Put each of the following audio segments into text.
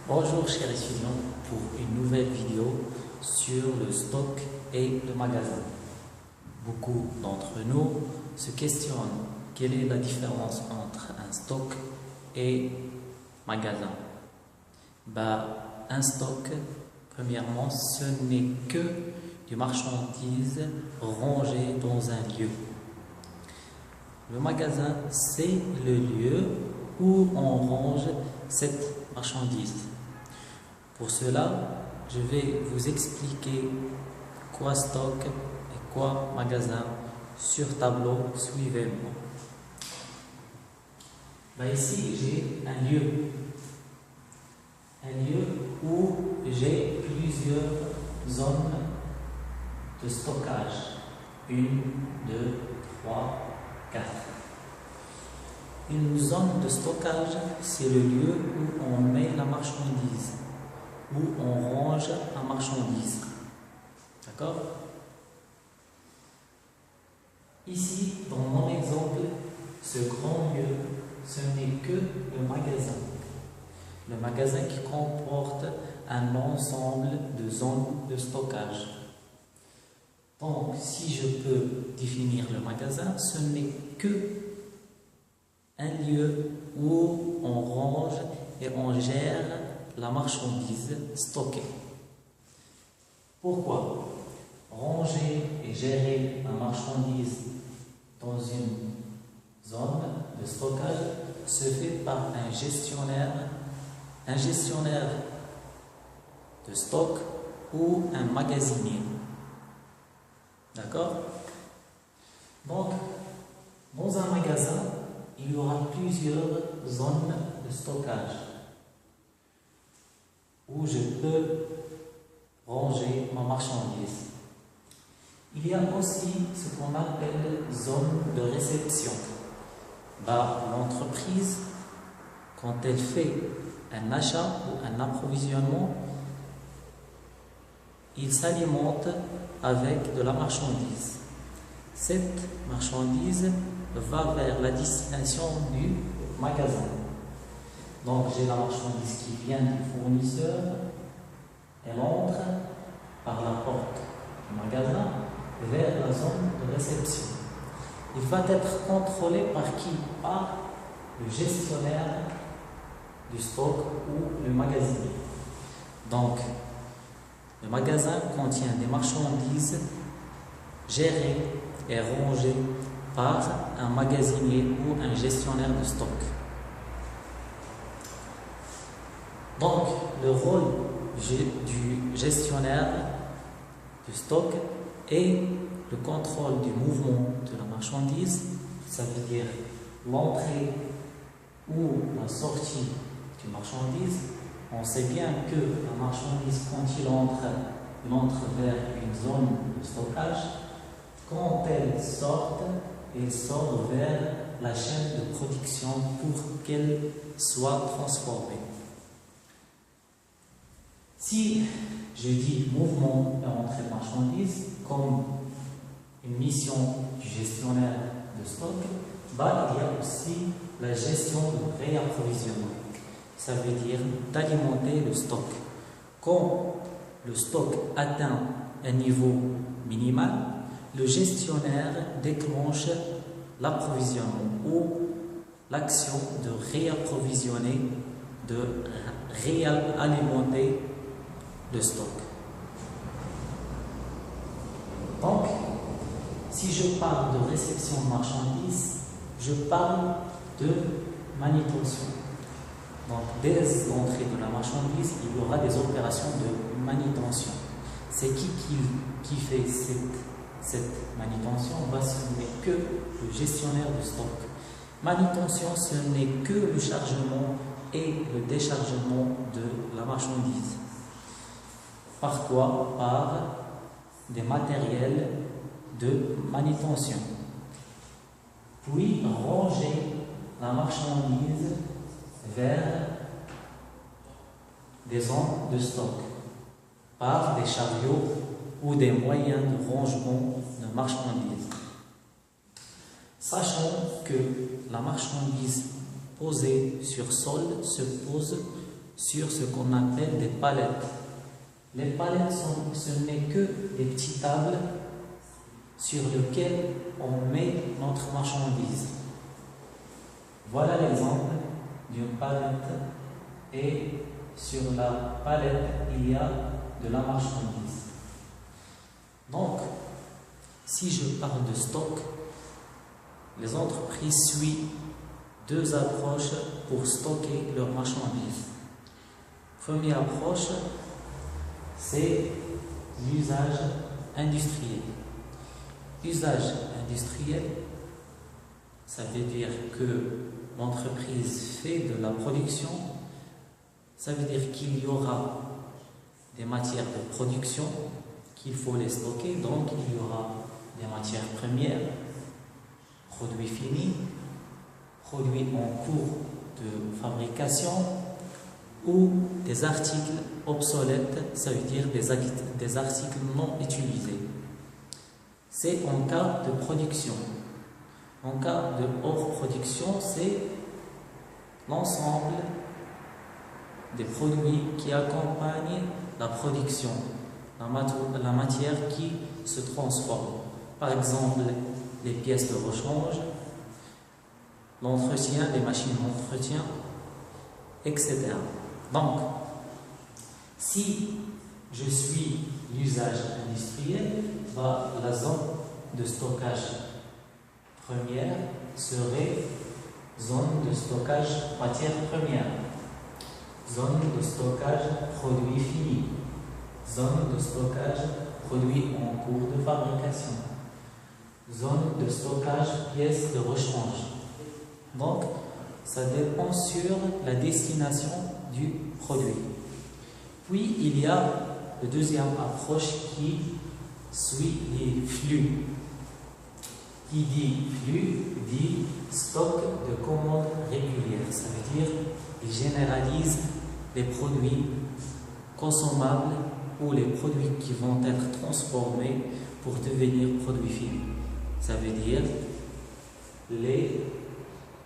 Bonjour chers étudiants pour une nouvelle vidéo sur le stock et le magasin. Beaucoup d'entre nous se questionnent quelle est la différence entre un stock et magasin. Un stock, premièrement, ce n'est que des marchandises rangées dans un lieu. Le magasin, c'est le lieu où on range cette marchandise. Pour cela, je vais vous expliquer quoi stock et quoi magasin sur tableau. Suivez-moi. Ici, j'ai un lieu où j'ai plusieurs zones de stockage. 1, 2, 3, 4. Une zone de stockage, c'est le lieu où on met la marchandise, où on range la marchandise. D'accord? Ici, dans mon exemple, ce grand lieu, ce n'est que le magasin. Le magasin qui comporte un ensemble de zones de stockage. Donc, si je peux définir le magasin, ce n'est que un lieu où on range et on gère la marchandise stockée. Pourquoi? Ranger et gérer la marchandise dans une zone de stockage se fait par un gestionnaire de stock ou un magasinier. D'accord? Donc, dans un magasin, il y aura plusieurs zones de stockage où je peux ranger ma marchandise. Il y a aussi ce qu'on appelle zone de réception. L'entreprise, quand elle fait un achat ou un approvisionnement, il s'alimente avec de la marchandise. Cette marchandise va vers la destination du magasin. Donc j'ai la marchandise qui vient du fournisseur, elle entre par la porte du magasin vers la zone de réception. Il va être contrôlé par qui? Par le gestionnaire du stock ou le magasinier. Donc le magasin contient des marchandises gérées et rangées par un magasinier ou un gestionnaire de stock. Donc, le rôle du gestionnaire du stock est le contrôle du mouvement de la marchandise, ça veut dire l'entrée ou la sortie d'une marchandise. On sait bien que la marchandise, quand il entre vers une zone de stockage. Quand elle sort vers la chaîne de production pour qu'elle soit transformée. Si je dis mouvement et entrée de marchandise comme une mission du gestionnaire de stock, il y a aussi la gestion de réapprovisionnement. Ça veut dire d'alimenter le stock. Quand le stock atteint un niveau minimal, le gestionnaire déclenche l'approvisionnement ou l'action de réapprovisionner, de réalimenter le stock. Donc, si je parle de réception de marchandises, je parle de manutention. Donc, dès l'entrée de la marchandise, il y aura des opérations de manutention. C'est qui fait cette manutention? Ce n'est que le gestionnaire de stock. Manutention, ce n'est que le chargement et le déchargement de la marchandise. Par quoi? Par des matériels de manutention. Puis ranger la marchandise vers des zones de stock par des chariots ou des moyens de rangement de marchandises. Sachant que la marchandise posée sur sol se pose sur ce qu'on appelle des palettes. Les palettes, ce n'est que des petites tables sur lesquelles on met notre marchandise. Voilà l'exemple d'une palette et sur la palette, il y a de la marchandise. Donc, si je parle de stock, les entreprises suivent deux approches pour stocker leurs marchandises. Première approche, c'est l'usage industriel. Usage industriel, ça veut dire que l'entreprise fait de la production, ça veut dire qu'il y aura des matières de production qu'il faut les stocker, donc il y aura des matières premières, produits finis, produits en cours de fabrication ou des articles obsolètes, ça veut dire des articles non utilisés. C'est en cas de production. En cas de hors production, c'est l'ensemble des produits qui accompagnent la production, la matière qui se transforme. Par exemple, les pièces de rechange, l'entretien, les machines d'entretien, etc. Donc, si je suis l'usage industriel, la zone de stockage première serait zone de stockage matière première, zone de stockage produits finis, zone de stockage produits en cours de fabrication, zone de stockage pièces de rechange. Donc, ça dépend sur la destination du produit. Puis, il y a la deuxième approche qui suit les flux. Qui dit flux dit stock de commandes régulières. Ça veut dire qu'il généralise les produits consommables ou les produits qui vont être transformés pour devenir produits finis. Ça veut dire les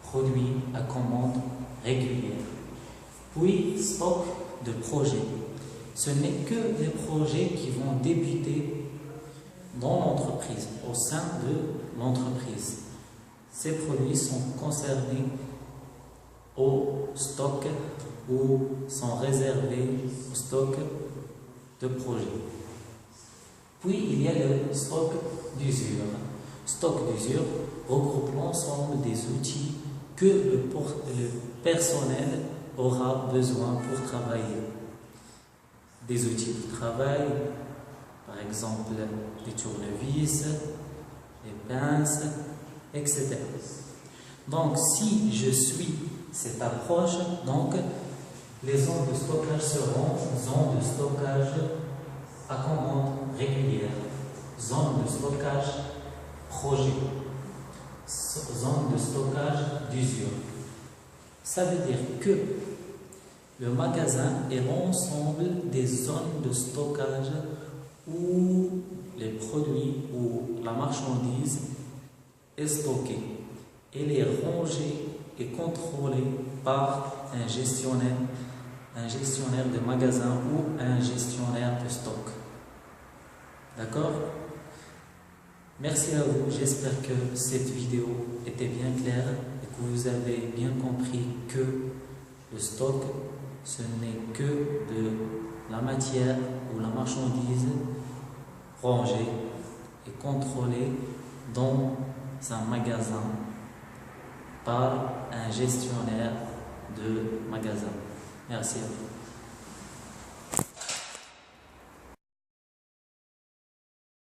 produits à commande régulière. Puis, stock de projets. Ce n'est que des projets qui vont débuter dans l'entreprise, au sein de l'entreprise. Ces produits sont concernés au stock ou sont réservés au stock de projets. Puis, il y a le stock d'usure. Stock d'usure regroupe l'ensemble des outils que le personnel aura besoin pour travailler. Des outils de travail, par exemple des tournevis, des pinces, etc. Donc, si je suis cette approche, donc les zones de stockage seront zones de stockage à commande régulière, zones de stockage projet, zone de stockage d'usure. Ça veut dire que le magasin est l'ensemble des zones de stockage où les produits ou la marchandise est stockée. Elle est rangée et contrôlée par un gestionnaire de magasin ou un gestionnaire de stock. D'accord? Merci à vous, j'espère que cette vidéo était bien claire et que vous avez bien compris que le stock, ce n'est que de la matière ou la marchandise rangée et contrôlée dans un magasin par un gestionnaire de magasin. Merci à vous.